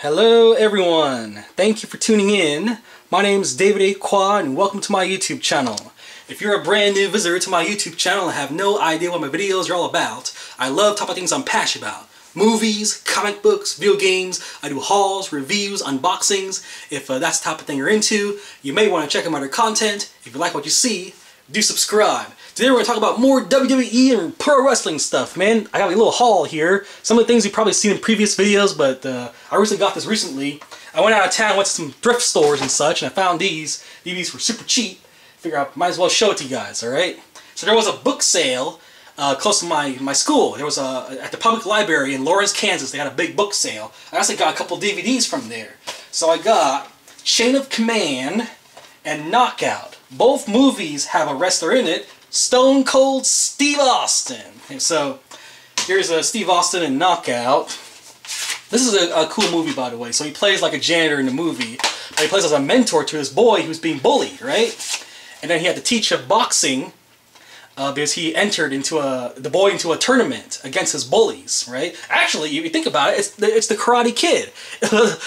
Hello everyone, thank you for tuning in. My name is David A. Qua and welcome to my YouTube channel. If you're a brand new visitor to my YouTube channel and have no idea what my videos are all about, I love talking about things I'm passionate about. Movies, comic books, video games, I do hauls, reviews, unboxings. If that's the type of thing you're into, you may want to check out my other content. If you like what you see, do subscribe. Today we're going to talk about more WWE and pro wrestling stuff, man. I got a little haul here. Some of the things you've probably seen in previous videos, but I recently got this recently. I went out of town, went to some thrift stores and such, and I found these. DVDs were super cheap. Figure I might as well show it to you guys, alright? So there was a book sale close to my school. There was at the public library in Lawrence, Kansas. They had a big book sale. I actually got a couple DVDs from there. So I got Chain of Command and Knockout. Both movies have a wrestler in it, Stone Cold Steve Austin. And so here's Steve Austin in Knockout. This is a cool movie, by the way. So he plays like a janitor in the movie, but he plays as a mentor to his boy who's being bullied, right? And then he had to teach him boxing because he entered into the boy into a tournament against his bullies, right? Actually, if you think about it, it's the Karate Kid.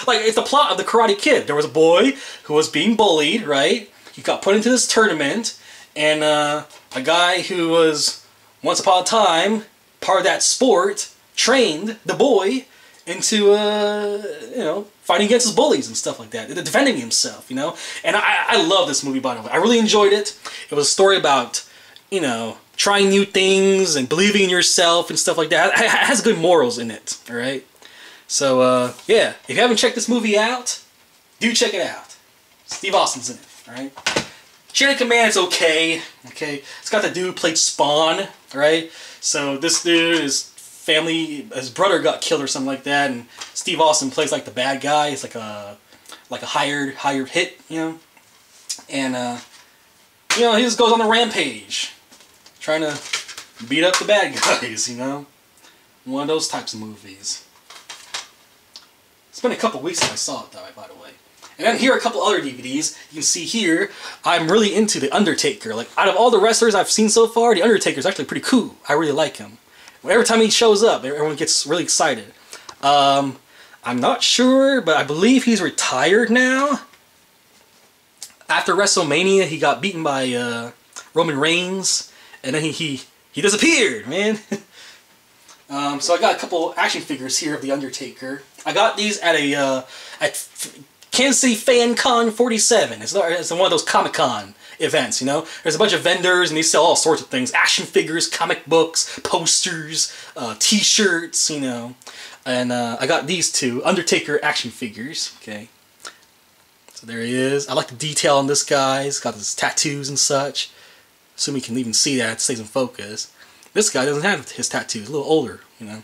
Like, it's the plot of the Karate Kid. There was a boy who was being bullied, right? He got put into this tournament, and a guy who was, once upon a time, part of that sport, trained the boy into, you know, fighting against his bullies and stuff like that, defending himself, you know? And I love this movie, by the way. I really enjoyed it. It was a story about, you know, trying new things and believing in yourself and stuff like that. It has good morals in it, alright? So, yeah, if you haven't checked this movie out, do check it out. Steve Austin's in it, alright? Chain of Command is okay. It's got the dude who played Spawn, right? So this dude, his family, his brother got killed or something like that, and Steve Austin plays like the bad guy. He's like a hired hit, you know. And you know, he just goes on a rampage, trying to beat up the bad guys, you know. One of those types of movies. It's been a couple weeks since I saw it, though, by the way. And then here are a couple other DVDs. You can see here, I'm really into The Undertaker. Like, out of all the wrestlers I've seen so far, The Undertaker is actually pretty cool. I really like him. Every time he shows up, everyone gets really excited. I'm not sure, but I believe he's retired now. After WrestleMania, he got beaten by Roman Reigns, and then he disappeared, man. So I got a couple action figures here of The Undertaker. I got these at Kansas City Fan Con 47. It's one of those Comic-Con events, you know? There's a bunch of vendors and they sell all sorts of things. Action figures, comic books, posters, t-shirts, you know. And I got these two Undertaker action figures, okay? So there he is. I like the detail on this guy. He's got his tattoos and such. Assume you can even see that. It stays in focus. This guy doesn't have his tattoos. A little older, you know?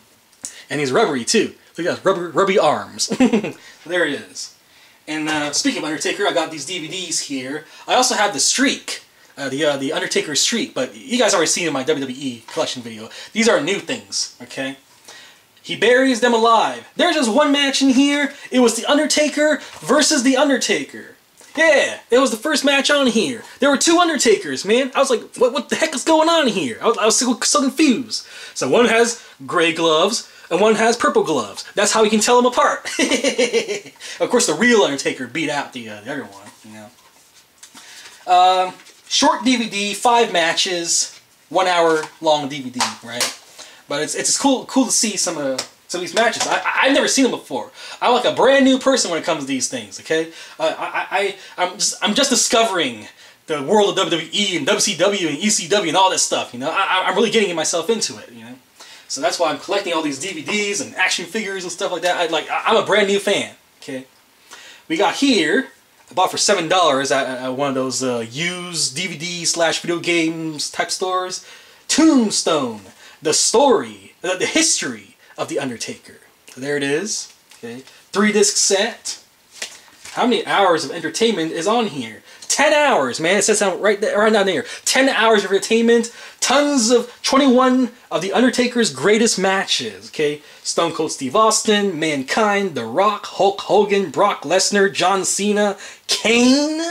And he's rubbery, too. Look at those rubby arms. So there he is. And speaking of Undertaker, I got these DVDs here. I also have the Streak, the Undertaker Streak, but you guys already seen in my WWE collection video. These are new things, okay? He buries them alive. There's just one match in here. It was The Undertaker versus The Undertaker. Yeah, it was the first match on here. There were two Undertakers, man. I was like, what the heck is going on here? I was so confused. So one has gray gloves, and one has purple gloves. That's how we can tell them apart. Of course, the real Undertaker beat out the other one, you know. Short DVD, 5 matches, 1 hour long DVD, right? But it's cool to see some of these matches. I've never seen them before. I'm like a brand new person when it comes to these things, okay? I'm just discovering the world of WWE and WCW and ECW and all this stuff, you know. I'm really getting myself into it, you know. So that's why I'm collecting all these DVDs and action figures and stuff like that. I'm a brand new fan, okay? We got here, I bought for $7 at one of those used DVD/video games type stores. Tombstone, the story, the history of The Undertaker. So there it is, okay? 3-disc set. How many hours of entertainment is on here? 10 hours, man. It says right down there. 10 hours of entertainment. Tons of 21 of The Undertaker's greatest matches. Okay, Stone Cold Steve Austin, Mankind, The Rock, Hulk Hogan, Brock Lesnar, John Cena, Kane.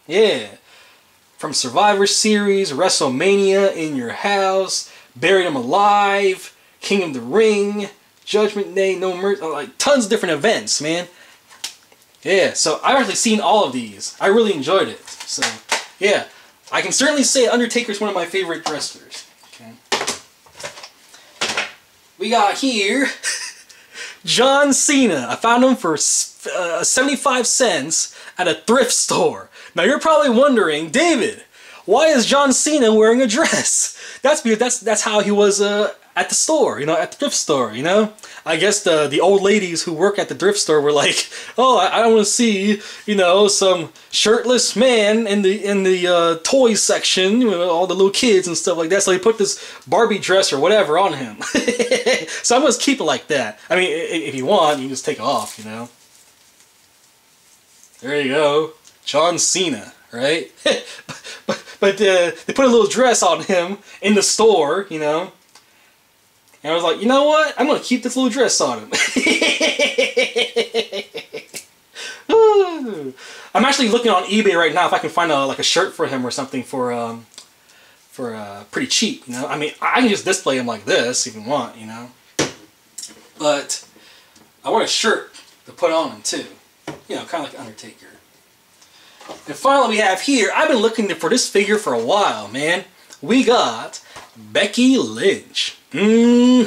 Yeah. From Survivor Series, WrestleMania, In Your House, Buried Him Alive, King of the Ring, Judgment Day, No Mercy, like tons of different events, man. Yeah, so I've actually seen all of these. I really enjoyed it. So, yeah, I can certainly say Undertaker's one of my favorite wrestlers. Okay. We got here John Cena. I found him for 75 cents at a thrift store. Now you're probably wondering, David, why is John Cena wearing a dress? That's because that's how he was at the store, you know, at the thrift store, you know. I guess the old ladies who work at the thrift store were like, oh, I don't want to see, you know, some shirtless man in the toys section, you know, all the little kids and stuff like that. So they put this Barbie dress or whatever on him. So I'm gonna keep it like that. I mean, if you want, you can just take it off, you know. There you go, John Cena, right? but they put a little dress on him in the store, you know. And I was like, you know what? I'm going to keep this little dress on him. I'm actually looking on eBay right now if I can find like a shirt for him or something for pretty cheap, you know. I mean, I can just display him like this if you want, you know. But I want a shirt to put on him too. You know, kind of like Undertaker. And finally we have here, I've been looking for this figure for a while, man. We got Becky Lynch. So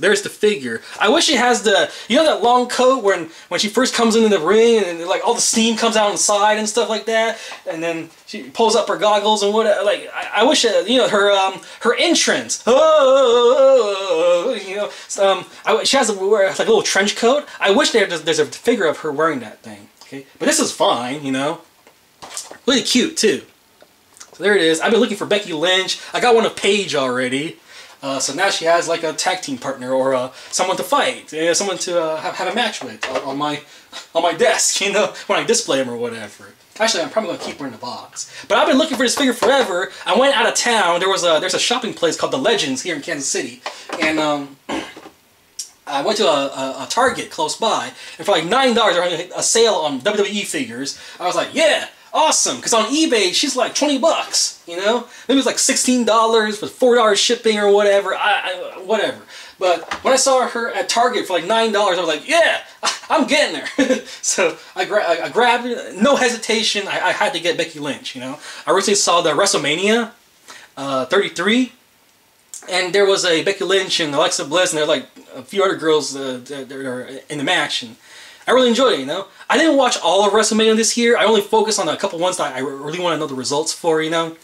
there's the figure. I wish it has the, you know, that long coat when she first comes into the ring and like all the steam comes out inside and stuff like that, and then she pulls up her goggles and what, like I wish you know, her entrance. Oh, you know, she has wear like a little trench coat. I wish there's a figure of her wearing that thing. Okay, but this is fine, you know, really cute too. So there it is. I've been looking for Becky Lynch. I got one of Paige already. So now she has like a tag team partner or someone to fight, someone to have a match with on my desk, you know, when I display them or whatever. Actually, I'm probably gonna keep her in the box. But I've been looking for this figure forever. I went out of town. There's a shopping place called the Legends here in Kansas City, and I went to a Target close by, and for like $9, they're having a sale on WWE figures. I was like, yeah. Awesome, because on eBay she's like 20 bucks, you know? Maybe it was like $16 with $4 shipping or whatever, whatever. But when I saw her at Target for like $9, I was like, yeah, I'm getting there. So I grabbed it, no hesitation, I had to get Becky Lynch, you know? I recently saw the WrestleMania 33, and there was a Becky Lynch and Alexa Bliss, and there were like a few other girls that are in the match, and I really enjoyed it, you know? I didn't watch all of WrestleMania this year. I only focused on a couple ones that I really want to know the results for, you know?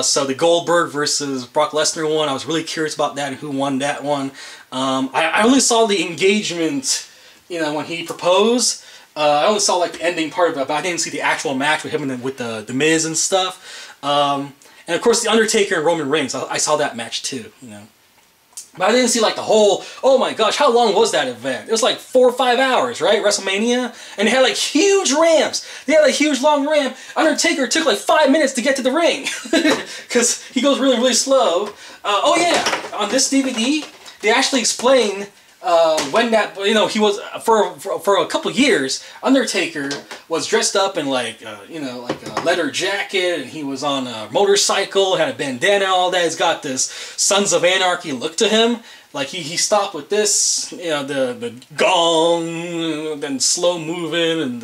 So the Goldberg versus Brock Lesnar one, I was really curious about that and who won that one. I only saw the engagement, you know, when he proposed. I only saw like the ending part of it, but I didn't see the actual match with him and with the Miz and stuff. And of course the Undertaker and Roman Reigns, I saw that match too, you know? But I didn't see like the whole, oh my gosh, how long was that event? It was like 4 or 5 hours, right? WrestleMania. And they had like huge ramps. They had a huge long ramp. Undertaker took like 5 minutes to get to the ring. Because he goes really, really slow. Oh yeah, on this DVD, they actually explain when that, you know, he was, for a couple years, Undertaker was dressed up in like, you know, like a leather jacket, and he was on a motorcycle, had a bandana, all that. He's got this Sons of Anarchy look to him. Like he stopped with this, you know, the gong, then slow moving,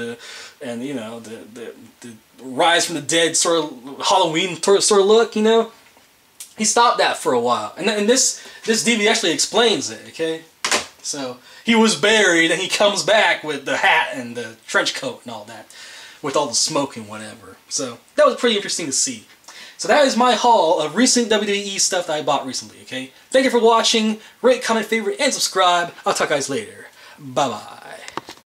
and you know, the Rise from the Dead sort of Halloween sort of look, you know. He stopped that for a while, and this DVD actually explains it, okay. So he was buried, and he comes back with the hat and the trench coat and all that, with all the smoke and whatever. So that was pretty interesting to see. So that is my haul of recent WWE stuff that I bought recently, okay? Thank you for watching. Rate, comment, favorite, and subscribe. I'll talk to you guys later. Bye-bye.